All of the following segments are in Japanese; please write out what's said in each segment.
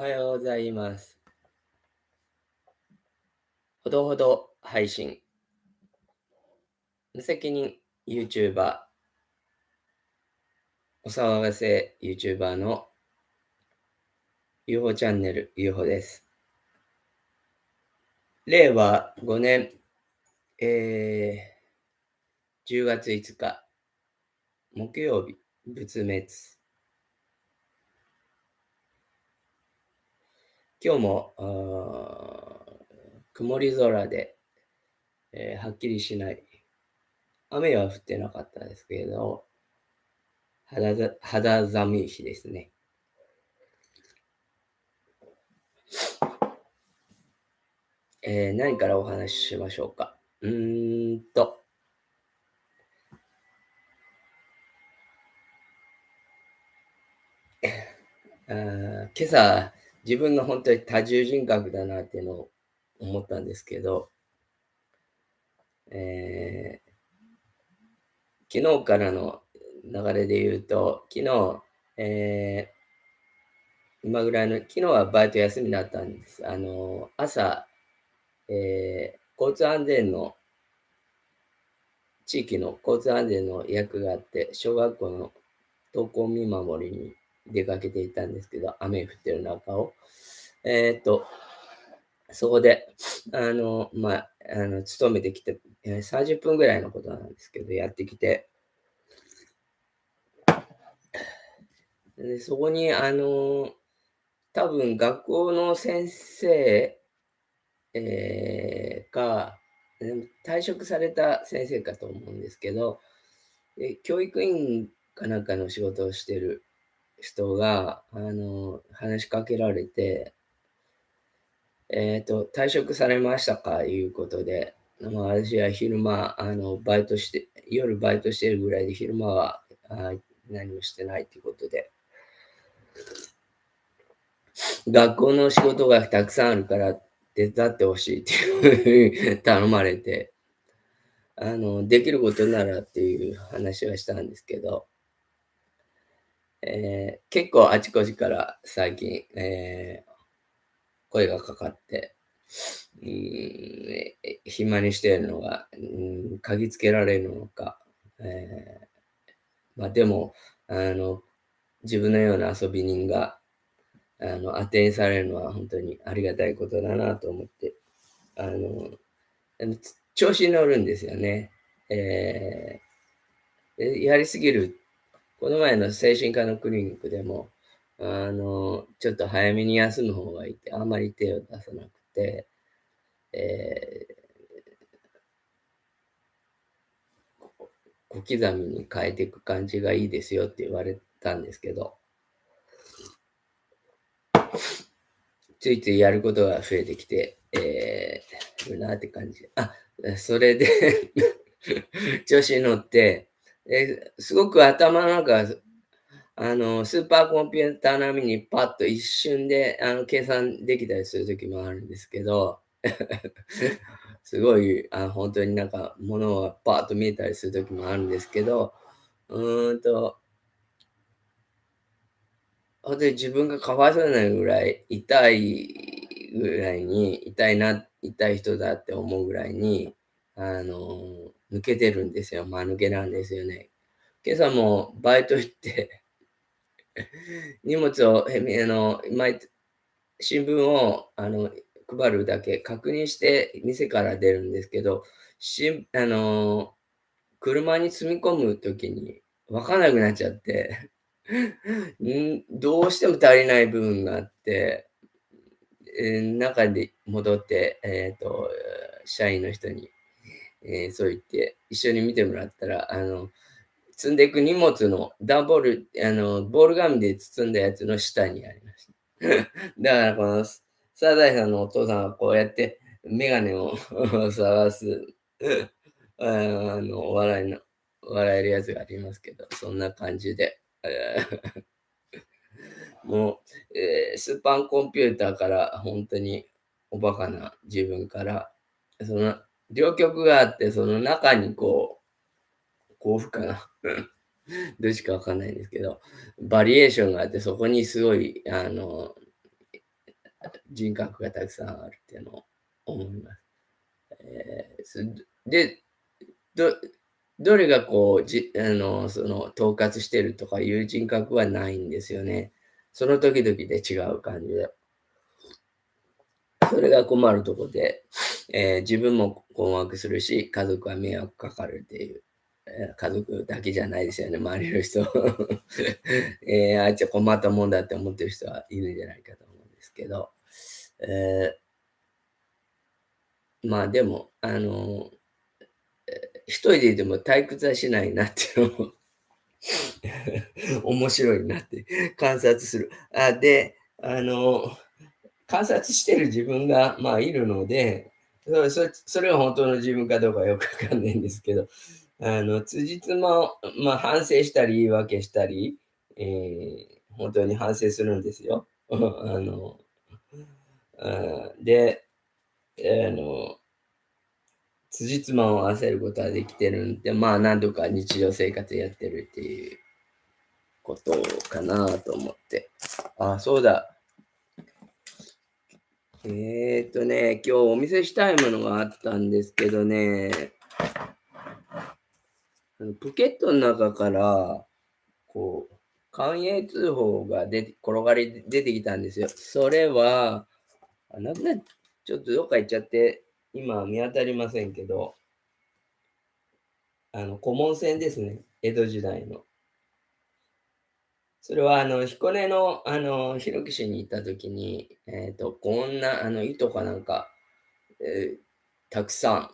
はようございます。ほどほど配信、無責任 YouTuber、お騒がせ YouTuber の UFO チャンネル UFO です。令和5年、10月5日、木曜日、仏滅。今日も曇り空で、はっきりしない。雨は降ってなかったですけれど、肌寒い日ですね。何からお話ししましょうか。今朝、自分が本当に多重人格だなっていうのを思ったんですけど、え昨日からの流れで言うと、昨日、今ぐらいの、昨日はバイト休みだったんです。朝、交通安全の、地域の交通安全の役があって、小学校の登校見守りに出かけていたんですけど、雨降ってる中を。そこで、勤めてきて、30分ぐらいのことなんですけど、やってきて、でそこに、多分学校の先生、が、退職された先生かと思うんですけど、教育員かなんかの仕事をしてる人が、話しかけられて、退職されましたかいうことで、私は昼間、夜バイトしてるぐらいで、昼間は何もしてないということで、学校の仕事がたくさんあるから手伝ってほしいっていうふうに頼まれて、できることならっていう話はしたんですけど、結構あちこちから最近、声がかかって、暇にしているのが、嗅ぎつけられるのか、でも、あの、自分のような遊び人が、当てにされるのは本当にありがたいことだなと思って、あの、調子に乗るんですよね。やりすぎる。この前の精神科のクリニックでも、ちょっと早めに休む方がいいって、あんまり手を出さなくて、え小刻みに変えていく感じがいいですよって言われたんですけど、ついついやることが増えてきて、るなって感じ。それで調子に乗って、すごく頭の中、スーパーコンピューター並みにパッと一瞬で、計算できたりする時もあるんですけど、すごい、本当になんか、物がパッと見えたりする時もあるんですけど、うーんと、ほんとに自分がかわいそうになるぐらい、痛い人だって思うぐらいに、抜けてるんですよ。間抜けなんですよね。今朝もバイト行って荷物を、へみあの、新聞を、配るだけ確認して店から出るんですけど、しんあの、車に積み込む時に分かんなくなっちゃって、どうしても足りない部分があって、中で戻って、社員の人に、そう言って、一緒に見てもらったら、積んでいく荷物の段ボール、ボール紙で包んだやつの下にありました。だからこの、サザエさんのお父さんはこうやってメガネを探す、笑えるやつがありますけど、そんな感じで、もう、スーパーコンピューターから本当におバカな自分から、その両極があって、その中に幸福かな。どっちかわかんないんですけど、バリエーションがあって、そこにすごい、人格がたくさんあるっていうのを思います。で、どどれがこう、統括してるとかいう人格はないんですよね。その時々で違う感じで。それが困るとこで、自分も困惑するし、家族は迷惑かかるっていう、家族だけじゃないですよね、周りの人。あいつは困ったもんだって思ってる人はいるんじゃないかと思うんですけど、えまあでも、一人でいても退屈はしないなっていうのも面白いなって観察する。で、観察してる自分が、まあ、いるので、それが本当の自分かどうかよくわかんないんですけど、辻褄を、まあ、反省したり言い訳したり、本当に反省するんですよ。で、あの、辻褄を合わせることはできてるんで、まあ、何度か日常生活やってるっていうことかなと思って。そうだ。今日お見せしたいものがあったんですけどね、ポケットの中から、こう、寛永通報が転がり出てきたんですよ。それは、なくなっちょっとどっか行っちゃって、今見当たりませんけど、古文銭ですね、江戸時代の。それは彦根の弘樹市に行った時に、こんな糸かなんか、たくさん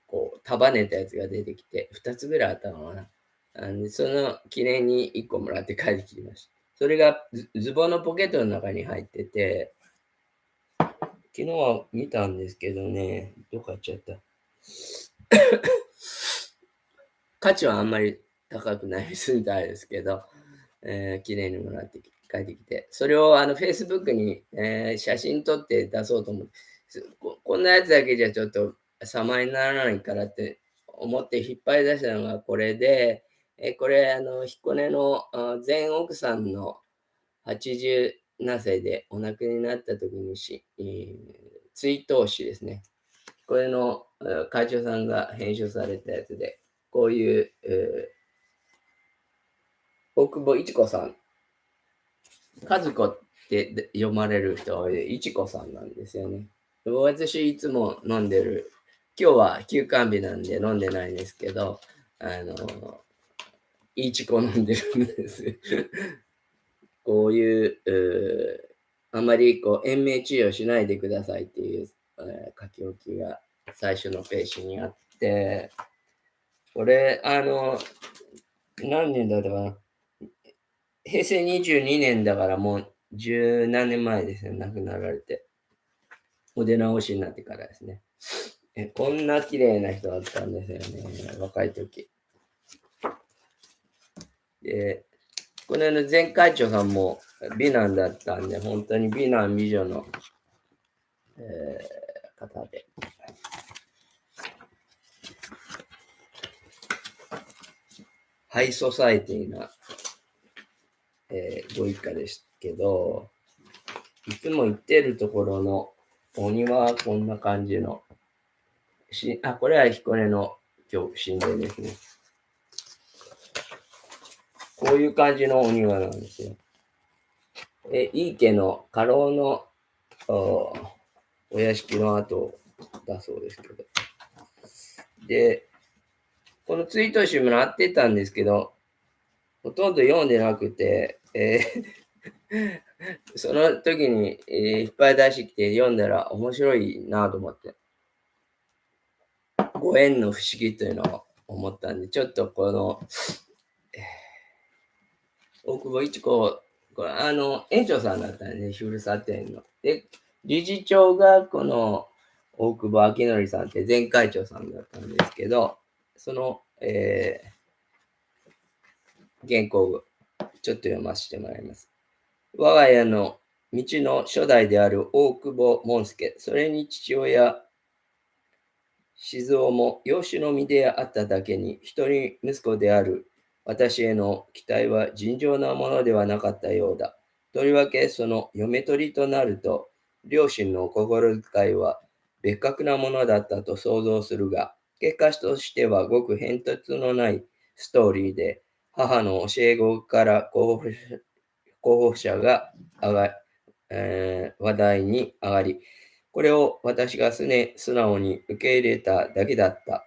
こう束ねたやつが出てきて、2つぐらいあったのかな。その記念に1個もらって帰ってきました。それがズボンのポケットの中に入ってて、昨日は見たんですけどね、どっか行っちゃった。価値はあんまり高くないみたいですけど、記念にもらって帰ってきて、それをFacebook に、写真撮って出そうと思って、こんなやつだけじゃちょっと様にならないからって思って引っ張り出したのがこれで、これ彦根の前奥さんの87歳でお亡くなりになった時に追悼誌ですね。これの会長さんが編集されたやつで、こういう、大久保一子さん、和子って読まれる人は一子さんなんですよね。私いつも飲んでる、今日は休館日なんで飲んでないんですけど、いちこ飲んでるんです。こういう、あまりこう延命治療しないでくださいっていう、書き置きが最初のページにあって、これ、何年だったかな。平成22年だからもう十何年前ですね、亡くなられて。お出直しになってからですね。こんな綺麗な人だったんですよね、若い時。で、この前会長さんも美男だったんで、本当に美男美女の、方で。ハイソサイティな、ご一家ですけど、いつも行ってるところのお庭はこんな感じの、これは彦根の神殿ですね。こういう感じのお庭なんですよ。井伊家の家老のお屋敷の跡だそうですけど。で、この追悼集もらってたんですけど、ほとんど読んでなくて、その時に、いっぱい出してきて読んだら面白いなと思って。ご縁の不思議というのを思ったんで、ちょっとこの、大久保一子、これ園長さんだったんで、ね、古里店の。で、理事長がこの大久保明則さんって前会長さんだったんですけど、その、原稿をちょっと読ませてもらいます。我が家の道の初代である大久保門助、それに父親、静雄も養子の身であっただけに、一人息子である私への期待は尋常なものではなかったようだ。とりわけその嫁取りとなると、両親の心遣いは別格なものだったと想像するが、結果としてはごく変哲のないストーリーで、母の教え子から候補者が上が、話題に上がり、これを私が素直に受け入れただけだった。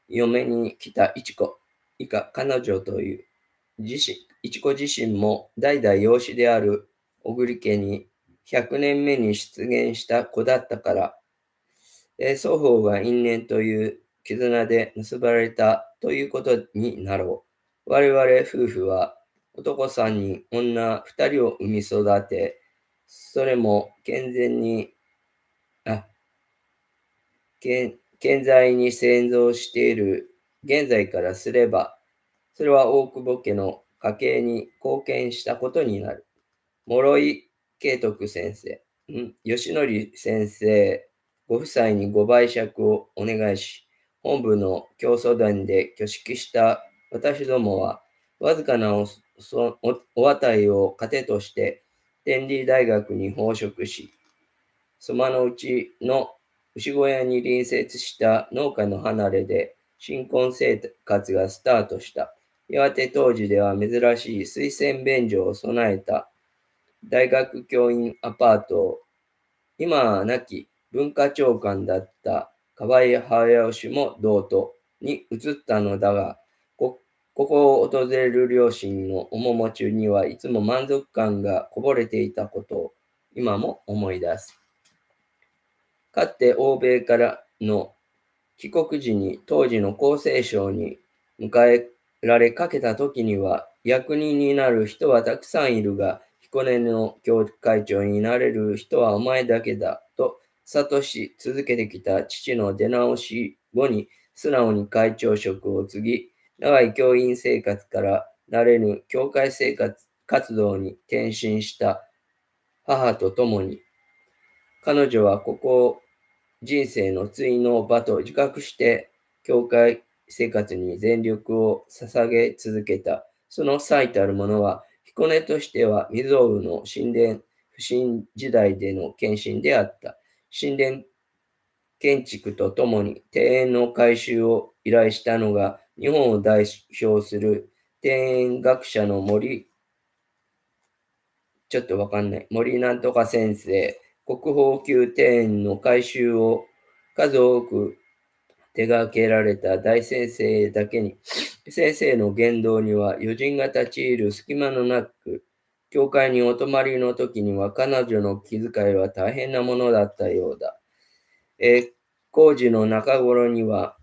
嫁に来たいちこ、以下彼女といういちこ自身も代々養子である小栗家に100年目に出現した子だったから、双方が因縁という絆で結ばれたということになろう。我々夫婦は男3人、女2人を産み育て、それもあ、健在に先存している現在からすれば、それは大久保家の家計に貢献したことになる。諸井慶徳先生、吉典先生ご夫妻にご拝借をお願いし、本部の教祖殿で挙式した私どもは、わずかなお与えを糧として、天理大学に奉職し、そ間のうちの牛小屋に隣接した農家の離れで新婚生活がスタートした。やがて当時では珍しい水洗便所を備えた大学教員アパートを、今は亡き文化長官だった河合隼氏も同等に移ったのだが、ここを訪れる両親の面持ちにはいつも満足感がこぼれていたことを今も思い出す。かつて欧米からの帰国時に当時の厚生省に迎えられかけた時には、役人になる人はたくさんいるが、彦根の教会長になれる人はお前だけだと諭し続けてきた父の出直し後に素直に会長職を継ぎ、長い教員生活から慣れぬ教会活動に転身した母と共に、彼女はここ人生の対の場と自覚して、教会生活に全力を捧げ続けた。その最たるものは、彦根としては未曾有の神殿不信時代での献身であった。神殿建築とともに庭園の改修を依頼したのが、日本を代表する庭園学者のちょっとわかんない。森なんとか先生、国宝級庭園の改修を数多く手がけられた大先生だけに、先生の言動には余人が立ち入る隙間のなく、教会にお泊まりの時には彼女の気遣いは大変なものだったようだ。工事の中頃には、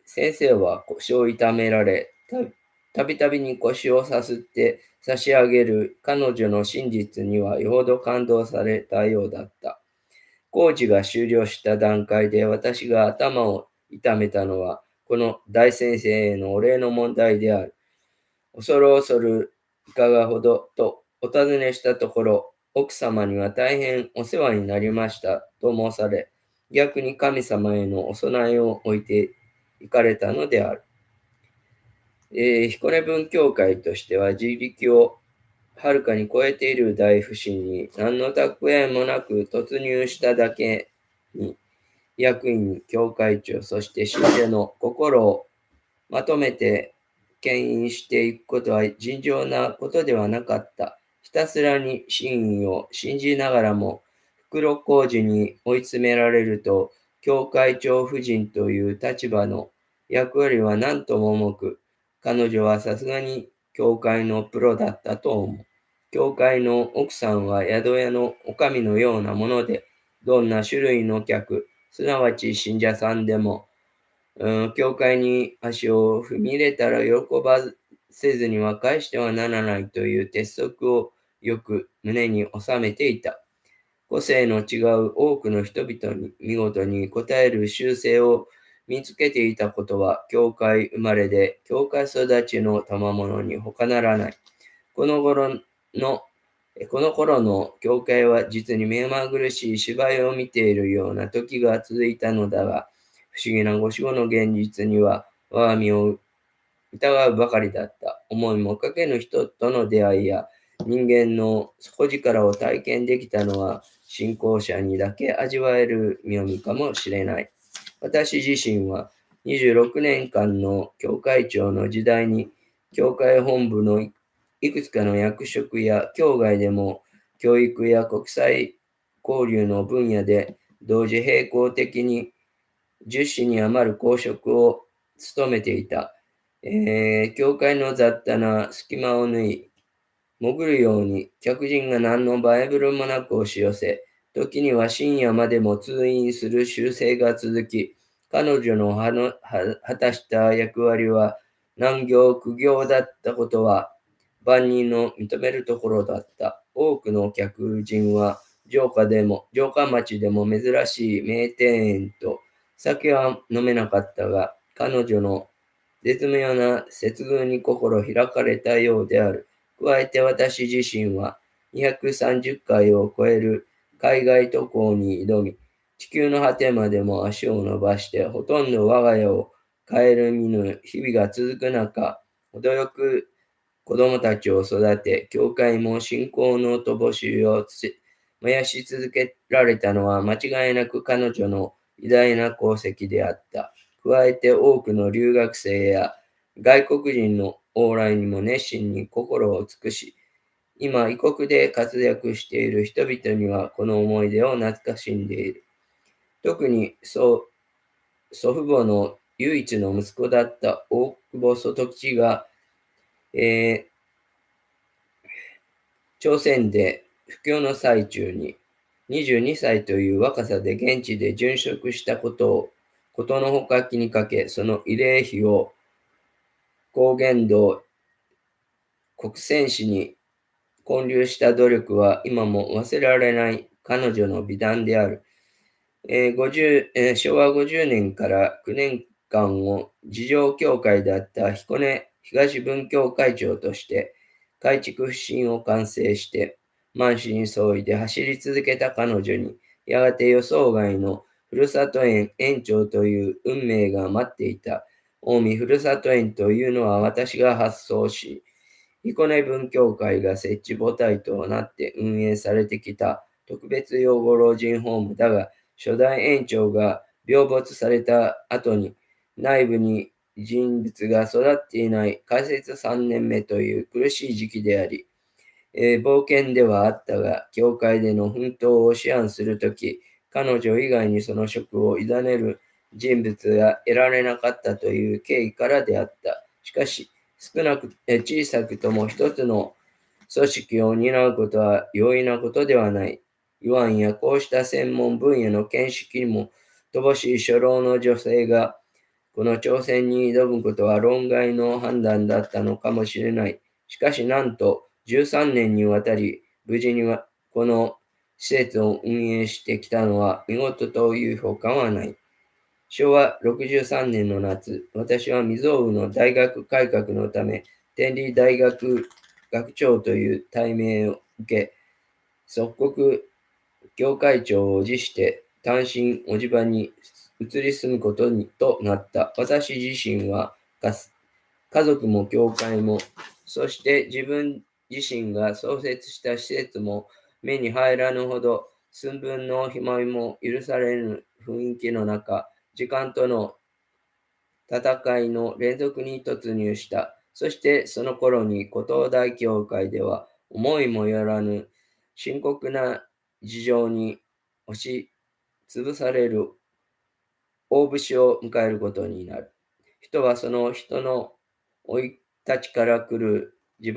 先生は腰を痛められ、たびたびに腰をさすって差し上げる彼女の真実にはよほど感動されたようだった。工事が終了した段階で私が頭を痛めたのは、この大先生へのお礼の問題である。恐る恐るいかがほどとお尋ねしたところ、奥様には大変お世話になりましたと申され、逆に神様へのお供えを置いていかれたのである。彦根文教会としては自力をはるかに超えている大不振に何の蓄えもなく突入しただけに、役員、教会長、そして信者の心をまとめて牽引していくことは尋常なことではなかった。ひたすらに真意を信じながらも、袋小路に追い詰められると、教会長夫人という立場の役割は何とも重く、彼女はさすがに教会のプロだったと思う。教会の奥さんは宿屋の女将のようなもので、どんな種類の客、すなわち信者さんでも、教会に足を踏み入れたら喜ばせずには返してはならないという鉄則をよく胸に収めていた。個性の違う多くの人々に見事に応える習性を見つけていたことは、教会生まれで教会育ちの賜物に他ならない。この頃の教会は実に目まぐるしい芝居を見ているような時が続いたのだが、不思議なご死後の現実には我が身を疑うばかりだった。思いもかけぬ人との出会いや、人間の底力を体験できたのは、信仰者にだけ味わえる妙味かもしれない。私自身は26年間の教会長の時代に、教会本部のいくつかの役職や教外でも教育や国際交流の分野で同時並行的に10種に余る公職を務めていた。教会の雑多な隙間を縫い、潜るように客人が何のバイブルもなく押し寄せ、時には深夜までも通院する習性が続き、彼女の果たした役割は難行苦行だったことは万人の認めるところだった。多くの客人は城下町でも珍しい名店園と酒は飲めなかったが、彼女の絶妙な接遇に心開かれたようである。加えて私自身は230回を超える海外渡航に挑み、地球の果てまでも足を伸ばして、ほとんど我が家を顧みぬ日々が続く中、程よく子供たちを育て、教会も信仰の乏しいを燃やし続けられたのは間違いなく彼女の偉大な功績であった。加えて多くの留学生や外国人の往来にも熱心に心を尽くし、今異国で活躍している人々にはこの思い出を懐かしんでいる。特に祖父母の唯一の息子だった大久保外吉が、朝鮮で布教の最中に22歳という若さで現地で殉職したことのほか気にかけ、その慰霊碑を高原道国戦史に建立した努力は今も忘れられない彼女の美談である。昭和50年から9年間を自浄教会であった彦根東文教会長として改築不振を完成して満身創痍で走り続けた彼女にやがて予想外のふるさと園園長という運命が待っていた。近江ふるさと園というのは私が発想し、彦根文教会が設置母体となって運営されてきた特別養護老人ホームだが、初代園長が病没された後に内部に人物が育っていない開設3年目という苦しい時期であり、冒険ではあったが、教会での奮闘を思案するとき、彼女以外にその職を委ねる人物が得られなかったという経緯からであった。しかし、小さくとも一つの組織を担うことは容易なことではない。いわんやこうした専門分野の見識にも乏しい初老の女性が、この挑戦に挑むことは論外の判断だったのかもしれない。しかしなんと13年にわたり無事にはこの施設を運営してきたのは見事という評価はない。昭和63年の夏、私は未曾有の大学改革のため、天理大学学長という大名を受け、即刻教会長を辞して単身おじ場に移り住むことにとなった。私自身は家族も教会も、そして自分自身が創設した施設も目に入らぬほど寸分の暇も許されぬ雰囲気の中、時間との戦いの連続に突入した。そしてその頃に古東大教会では思いもよらぬ深刻な事情に押しつぶされる大節を迎えることになる。人はその人の生い立ちから来る自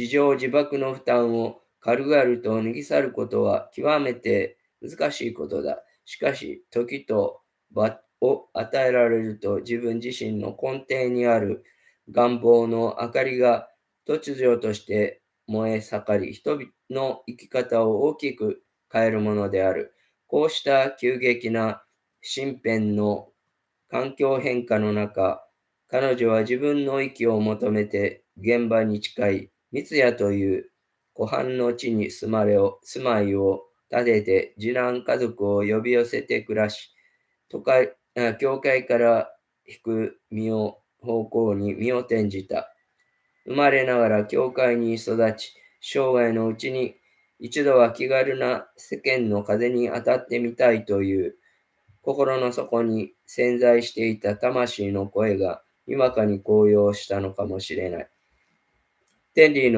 情自爆の負担を軽々と脱ぎ去ることは極めて難しいことだ。しかし、時と場を与えられると自分自身の根底にある願望の明かりが突如として燃え盛り、人々の生き方を大きく変えるものである。こうした急激な身辺の環境変化の中、彼女は自分の息を求めて現場に近い三ツ谷という湖畔の地に住まいを建てて次男家族を呼び寄せて暮らし、教会から引く方向に身を転じた。生まれながら教会に育ち、生涯のうちに一度は気軽な世間の風に当たってみたいという心の底に潜在していた魂の声がにわかに高揚したのかもしれない。天理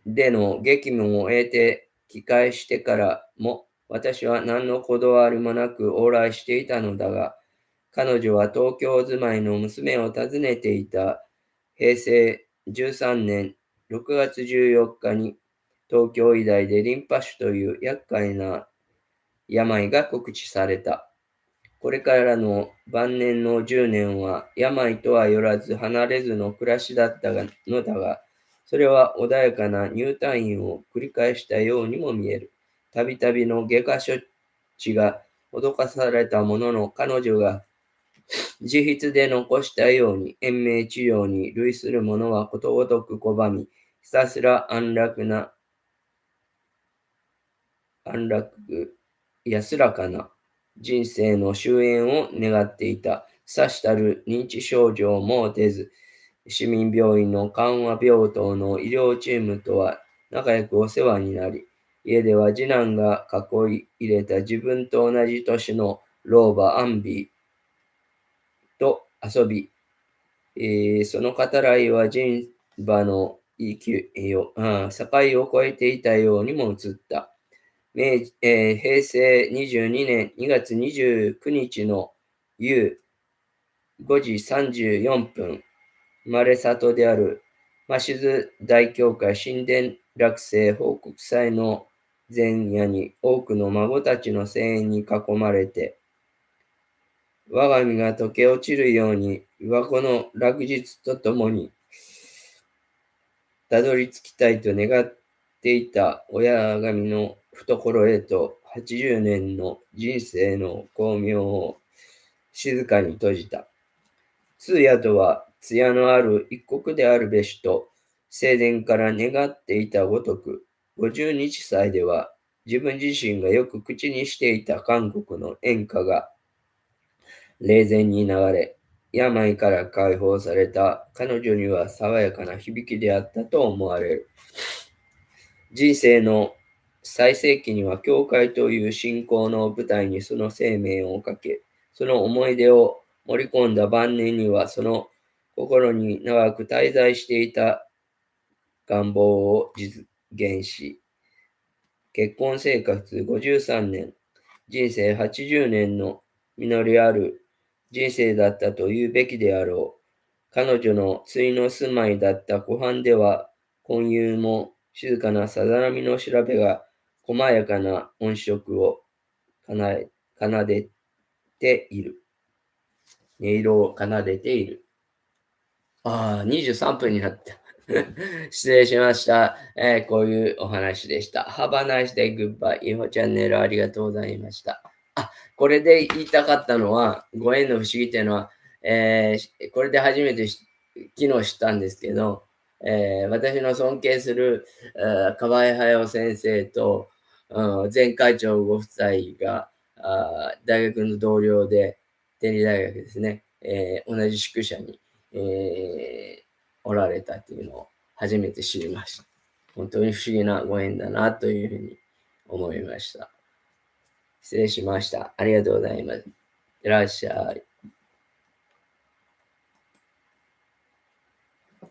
での激務を得て帰還してからも、私は何のこだわりもなく往来していたのだが、彼女は東京住まいの娘を訪ねていた平成13年6月14日に東京医大でリンパ腫という厄介な病が告知された。これからの晩年の10年は病とはよらず離れずの暮らしだったのだが、それは穏やかな入退院を繰り返したようにも見える。たびたびの外科処置が施されたものの、彼女が自筆で残したように延命治療に類するものはことごとく拒み、ひたすら安らかな人生の終焉を願っていた。さしたる認知症状も出ず、市民病院の緩和病棟の医療チームとは仲良くお世話になり、家では次男が囲い入れた自分と同じ年の老婆アンビーと遊び、その語らいは人馬の境を越えていたようにも映った。平成22年2月29日の夕5時34分、生まれ里であるマシズ大教会神殿落成報告祭の前夜に多くの孫たちの声援に囲まれて、我が身が溶け落ちるように、琵琶湖の落日とともにたどり着きたいと願っていた親神の懐へと80年の人生の光明を静かに閉じた。通夜とは艶のある一国であるべしと生前から願っていたごとく、50日祭では自分自身がよく口にしていた韓国の演歌が霊前に流れ、病から解放された彼女には爽やかな響きであったと思われる。人生の最盛期には教会という信仰の舞台にその生命をかけ、その思い出を盛り込んだ晩年にはその心に長く滞在していた願望を実現し、結婚生活53年、人生80年の実りある人生だったと言うべきであろう。彼女の対の住まいだった湖畔では、今夕も静かなさざ波の調べが細やかな音色を奏でている。音色を奏でている。23分になった。失礼しました。こういうお話でした。Have a nice day, goodbye. イホチャンネルありがとうございました。これで言いたかったのは、ご縁の不思議っていうのは、これで初めて昨日知ったんですけど、私の尊敬する河合隼先生と、前会長ご夫妻が大学の同僚で、天理大学ですね、同じ宿舎に、おられたっていうのを初めて知りました。本当に不思議なご縁だなというふうに思いました。失礼しました。ありがとうございます。いらっしゃい。